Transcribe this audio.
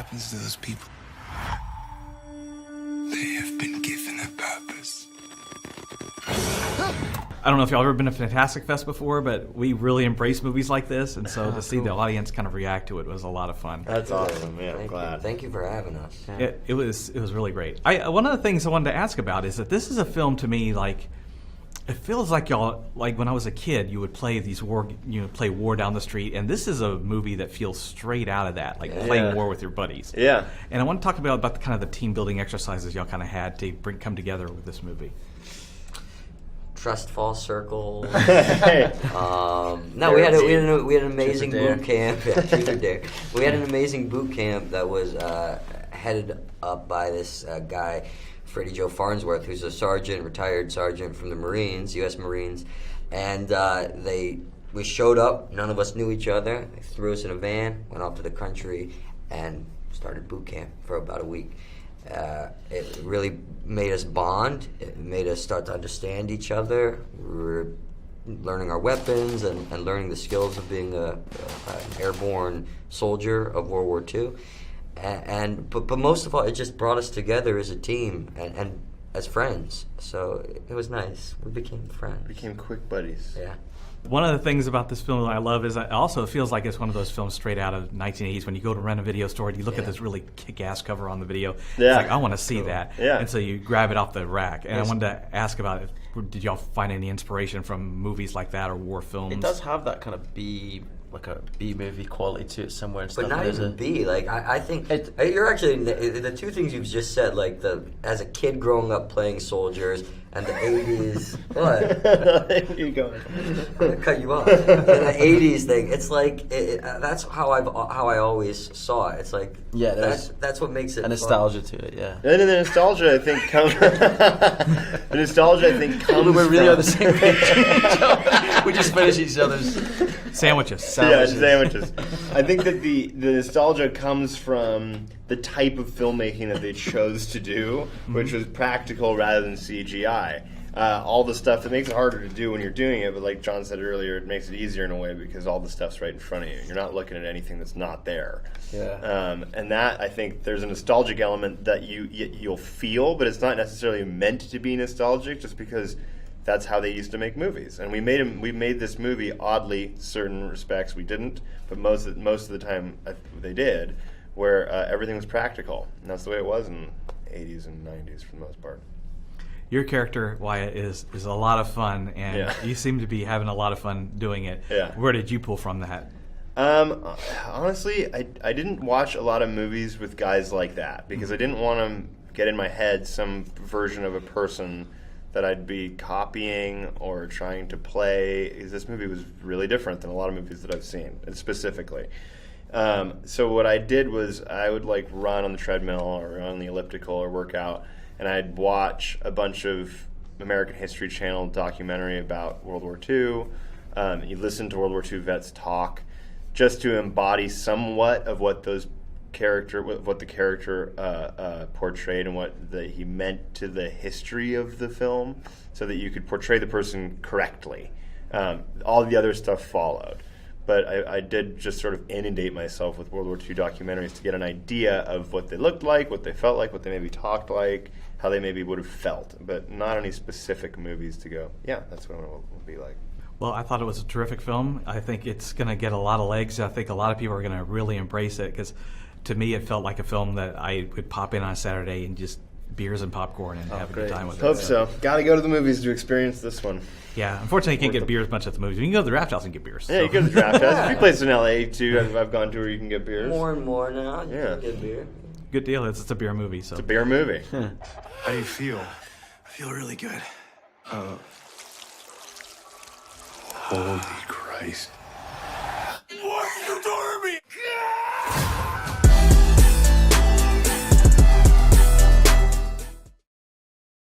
happens to those people? They have been given a purpose. I don't know if y'all ever been to Fantastic Fest before, but we really embrace movies like this, and so to see the audience kind of react to it was a lot of fun. That's awesome. Yeah, I'm glad. Thank you for having us. It was really great. One of the things I wanted to ask about is that this is a film to me like it feels like y'all like when I was a kid you would play these play War Down the Street, and this is a movie that feels straight out of that, like playing war with your buddies. Yeah. And I want to talk about the kind of the team building exercises y'all kind of had to come together with this movie. Trust fall circle. No, we had an amazing boot camp. Yeah, truth or dare. We had an amazing boot camp that was headed up by this guy, Freddie Joe Farnsworth, who's a retired sergeant from the Marines, U.S. Marines, and we showed up. None of us knew each other. They threw us in a van, went off to the country, and started boot camp for about a week. It really made us bond. It made us start to understand each other. We were learning our weapons and learning the skills of being an airborne soldier of World War II. But most of all, it just brought us together as a team and as friends. So it was nice. We became friends. Became quick buddies. Yeah. One of the things about this film that I love is it also feels like it's one of those films straight out of 1980s. When you go to rent a video store and you look at this really kick-ass cover on the video, it's like, I want to see that. Yeah. And so you grab it off the rack. And I wanted to ask about it. Did y'all find any inspiration from movies like that or war films? It does have that kind of B-movie quality to it somewhere. And But stuff. not even B. Like I think you're actually the two things you've just said. Like as a kid growing up playing soldiers and the 80s. What? You're going. I'm gonna cut you off. And the 80s thing. It's like that's how I always saw it. It's like that's what makes it a nostalgia to it. Yeah. And then the nostalgia, I think, comes. We're really on the same page. We just finish each other's Sandwiches. Yeah, sandwiches. I think that the nostalgia comes from the type of filmmaking that they chose to do, which was practical rather than CGI. All the stuff that makes it harder to do when you're doing it, but like John said earlier, it makes it easier in a way because all the stuff's right in front of you. You're not looking at anything that's not there. Yeah. And that, I think, there's a nostalgic element that you'll feel, but it's not necessarily meant to be nostalgic just because that's how they used to make movies. And we made this movie, oddly, certain respects we didn't, but most of the time they did, where everything was practical. And that's the way it was in the 80s and 90s for the most part. Your character, Wyatt, is a lot of fun, and you seem to be having a lot of fun doing it. Yeah. Where did you pull from that? Honestly, I didn't watch a lot of movies with guys like that because I didn't want to get in my head some version of a person that I'd be copying or trying to play. Because this movie was really different than a lot of movies that I've seen, specifically. So what I did was I would like run on the treadmill or on the elliptical or work out, and I'd watch a bunch of American History Channel documentary about World War II. You listen to World War II vets talk just to embody somewhat of what the character portrayed and what he meant to the history of the film, so that you could portray the person correctly. All the other stuff followed. But I did just sort of inundate myself with World War II documentaries to get an idea of what they looked like, what they felt like, what they maybe talked like, how they maybe would have felt, but not any specific movies to go, yeah, that's what it will be like. Well, I thought it was a terrific film. I think it's going to get a lot of legs. I think a lot of people are going to really embrace it because to me it felt like a film that I would pop in on a Saturday and just beers and popcorn and have a good time with Hope it. so. Got to go to the movies to experience this one. Yeah, unfortunately you can't get beers much at the movies. You can go to the Draft House and get beers. Yeah, you can go to the Draft House. There's a few places in LA too I've gone to where you can get beers. More and more now. You can get beer. Good deal. It's a beer movie. So it's a beer movie. How do you feel? I feel really good. Holy Christ.